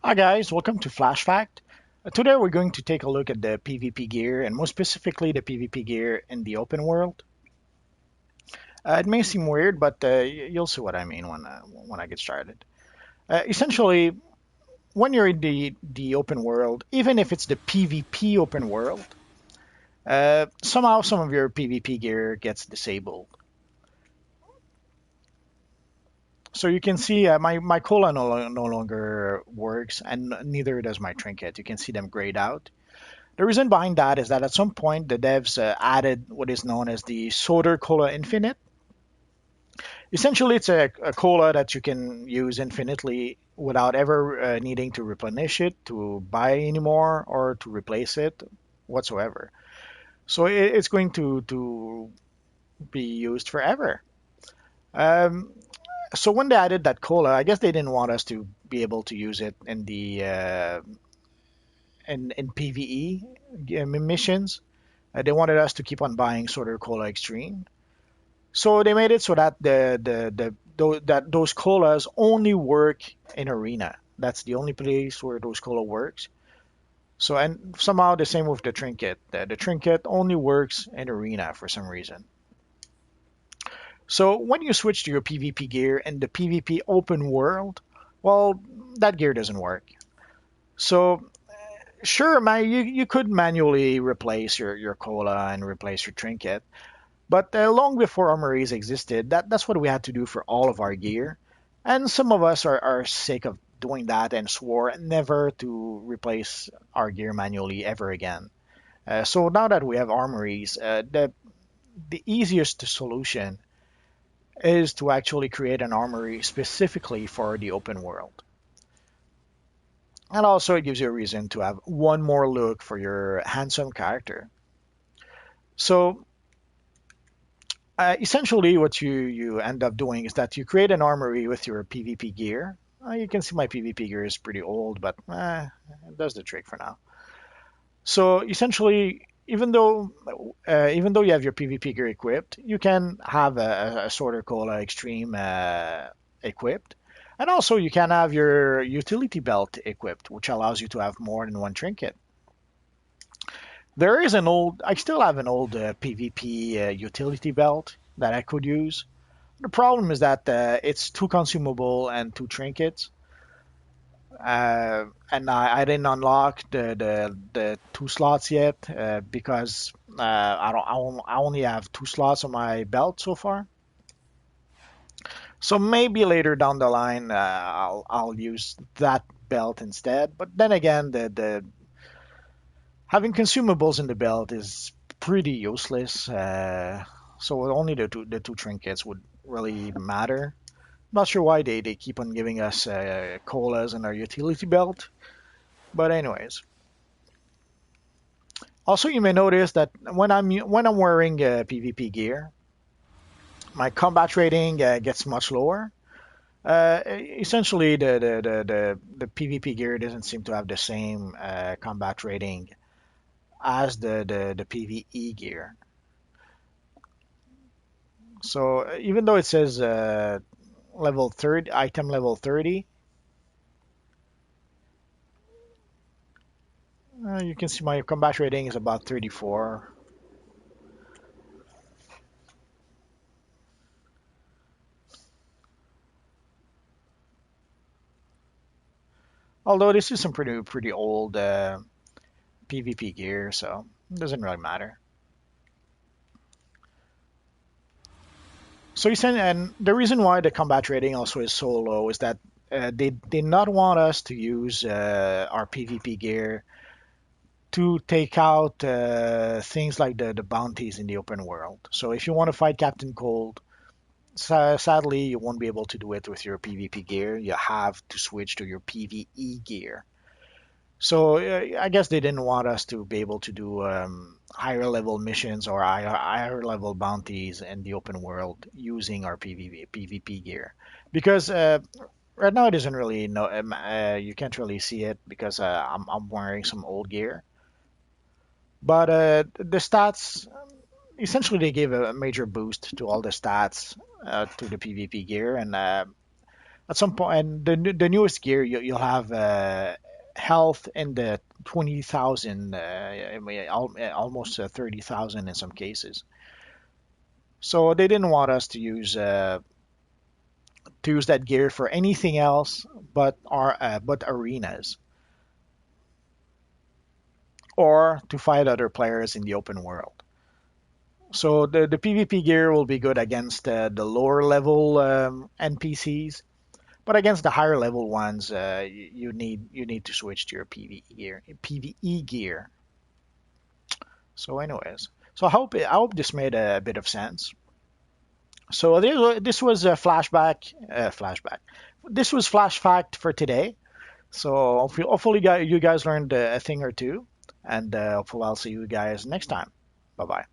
Hi guys, welcome to Flash Fact. Today we're going to take a look at the PvP gear and more specifically the PvP gear in the open world. It may seem weird, but you'll see what I mean when I get started. Essentially, when you're in the open world, even if it's the PvP open world, somehow some of your PvP gear gets disabled. So you can see my cola no longer works, and neither does my trinket. You can see them grayed out. The reason behind that is that at some point the devs added what is known as the Soda Cola Infinite. Essentially, it's a cola that you can use infinitely without ever needing to replenish it, to buy anymore, or to replace it whatsoever. So it's going to be used forever. Um, so when they added that cola, I guess they didn't want us to be able to use it in the in PVE missions. They wanted us to keep on buying Soda Cola Extreme. So they made it so that that those colas only work in arena. That's the only place where those cola works. So and somehow the same with the trinket. The trinket only works in arena for some reason. So when you switch to your PvP gear in the PvP open world, well, that gear doesn't work. So sure, man, you could manually replace your cola and replace your trinket. But long before armories existed, that's what we had to do for all of our gear. And some of us are sick of doing that and swore never to replace our gear manually ever again. So now that we have armories, the easiest solution is to actually create an armory specifically for the open world. And also it gives you a reason to have one more look for your handsome character. So essentially, what you end up doing is that you create an armory with your PvP gear. You can see my PvP gear is pretty old, but it does the trick for now. So essentially, even though you have your PvP gear equipped, you can have a Sorter Cola Extreme equipped, and also you can have your utility belt equipped, which allows you to have more than one trinket. I still have an old PvP utility belt that I could use. The problem is that it's two consumable and two trinkets, and I didn't unlock the two slots yet because I only have two slots on my belt so far. So maybe later down the line I'll use that belt instead. But then again, the having consumables in the belt is pretty useless. So only the two trinkets would really matter. Not sure why they keep on giving us colas in our utility belt, but anyways. Also, you may notice that when I'm wearing PvP gear, my combat rating gets much lower. Essentially, the PvP gear doesn't seem to have the same combat rating as the PvE gear. So even though it says level 30, item level 30, you can see my combat rating is about 34. Although this is some pretty old PvP gear, so it doesn't really matter. So you said, and the reason why the combat rating also is so low is that they did not want us to use our PvP gear to take out things like the bounties in the open world. So if you want to fight Captain Cold, sadly you won't be able to do it with your PvP gear. You have to switch to your PvE gear. So I guess they didn't want us to be able to do higher level missions or higher level bounties in the open world using our PvP gear, because right now it isn't really no you can't really see it because I'm wearing some old gear, but the stats essentially they gave a major boost to all the stats to the PvP gear, and At some point, and the newest gear, you'll have health in the 20,000, I mean, almost 30,000 in some cases. So they didn't want us to use that gear for anything else but arenas or to fight other players in the open world. So the PvP gear will be good against the lower level NPCs, but against the higher level ones, you need to switch to your PvE gear. So, anyways, so I hope this made a bit of sense. So this was a flashback. This was flash fact for today. So hopefully you guys learned a thing or two, and hopefully I'll see you guys next time. Bye bye.